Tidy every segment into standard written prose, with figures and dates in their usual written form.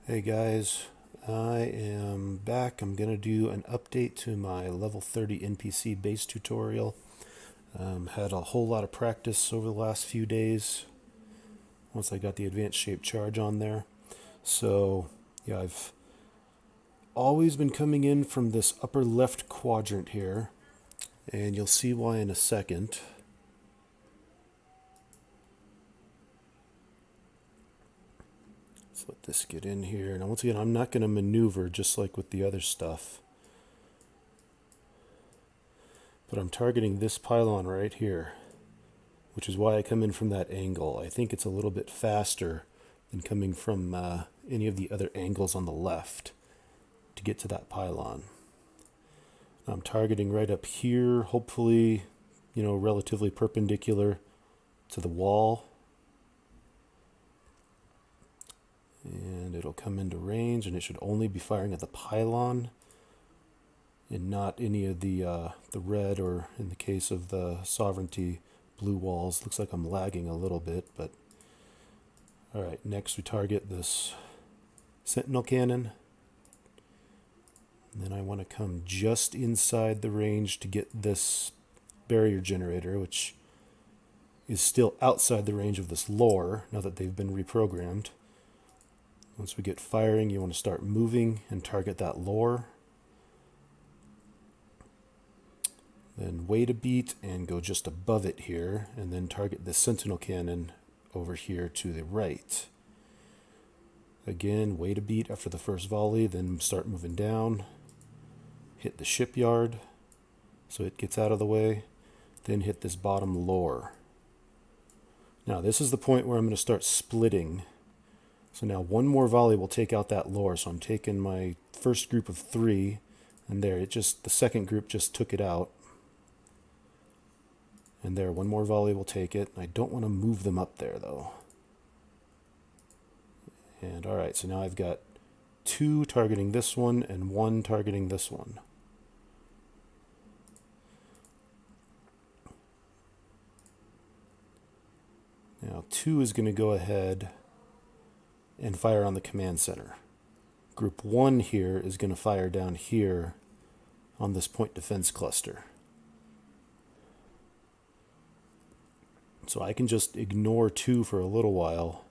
Hey guys, I am back. I'm going to do an update to my level 30 NPC base tutorial. Had a whole lot of practice over the last few days once I got the advanced shape charge on there. So, yeah, I've always been coming in from this upper left quadrant here, and you'll see why in a second. Let's let this get in here. Now, once again, I'm not going to maneuver just like with the other stuff, but I'm targeting this pylon right here, which is why I come in from that angle. I think it's a little bit faster than coming from any of the other angles on the left to get to that pylon. I'm targeting right up here, hopefully, relatively perpendicular to the wall. And it'll come into range, and it should only be firing at the pylon and not any of the red, or in the case of the sovereignty, blue walls. Looks like I'm lagging a little bit, but all right, next we target this sentinel cannon. And then I want to come just inside the range to get this barrier generator, which is still outside the range of this lore now that they've been reprogrammed. Once we get firing, you want to start moving and target that lore. Then wait a beat and go just above it here, and then target the sentinel cannon over here to the right. Again, wait a beat after the first volley, then start moving down. Hit the shipyard so it gets out of the way, then hit this bottom lore. Now this is the point where I'm going to start splitting. So now one more volley will take out that lore. So I'm taking my first group of 3, and there, the second group just took it out. And there, one more volley will take it. I don't want to move them up there though. And all right, so now I've got 2 targeting this one and 1 targeting this one. Now 2 is going to go ahead and fire on the command center. Group 1 here is going to fire down here on this point defense cluster. So I can just ignore 2 for a little while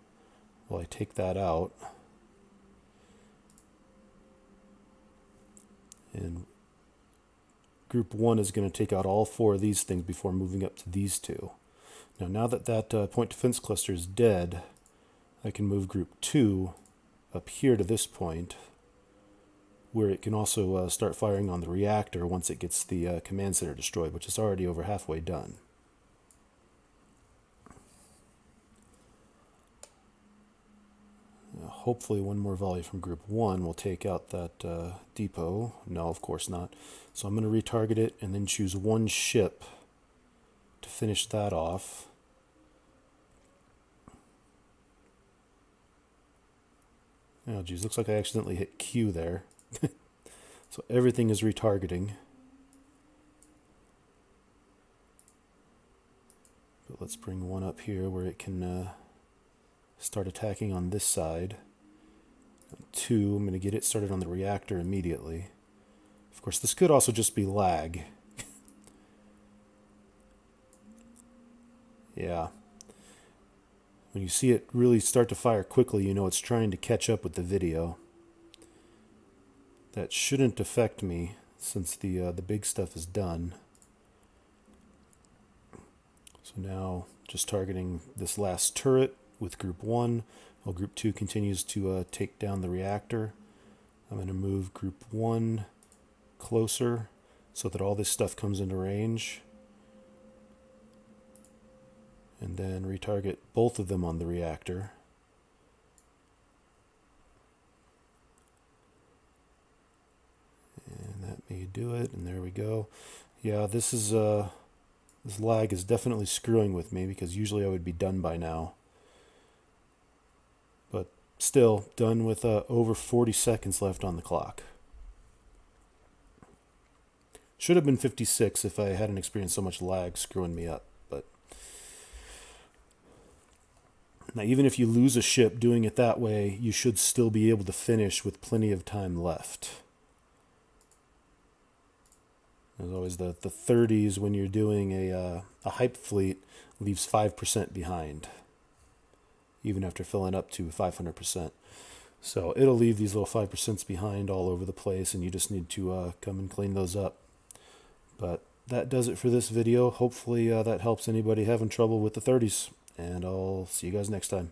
I take that out. And group 1 is going to take out all 4 of these things before moving up to these 2. Now that that point defense cluster is dead, I can move group 2 up here to this point, where it can also start firing on the reactor once it gets the command center destroyed, which is already over halfway done. Hopefully one more volley from group 1 will take out that depot. No, of course not. So I'm going to retarget it and then choose 1 ship to finish that off. Oh geez, looks like I accidentally hit Q there. So everything is retargeting. But let's bring 1 up here where it can start attacking on this side. 2, I'm going to get it started on the reactor immediately. Of course, this could also just be lag. Yeah. When you see it really start to fire quickly, you know it's trying to catch up with the video. That shouldn't affect me since the big stuff is done. So now just targeting this last turret with group 1 while group 2 continues to take down the reactor. I'm going to move group 1 closer so that all this stuff comes into range. And then retarget both of them on the reactor. And that may do it, and there we go. Yeah, this lag is definitely screwing with me because usually I would be done by now. But still, done with over 40 seconds left on the clock. Should have been 56 if I hadn't experienced so much lag screwing me up. But Now, even if you lose a ship doing it that way, you should still be able to finish with plenty of time left. There's always the 30s when you're doing a hype fleet leaves 5% behind, even after filling up to 500%. So it'll leave these little 5% behind all over the place, and you just need to come and clean those up. But that does it for this video. Hopefully that helps anybody having trouble with the 30s, and I'll see you guys next time.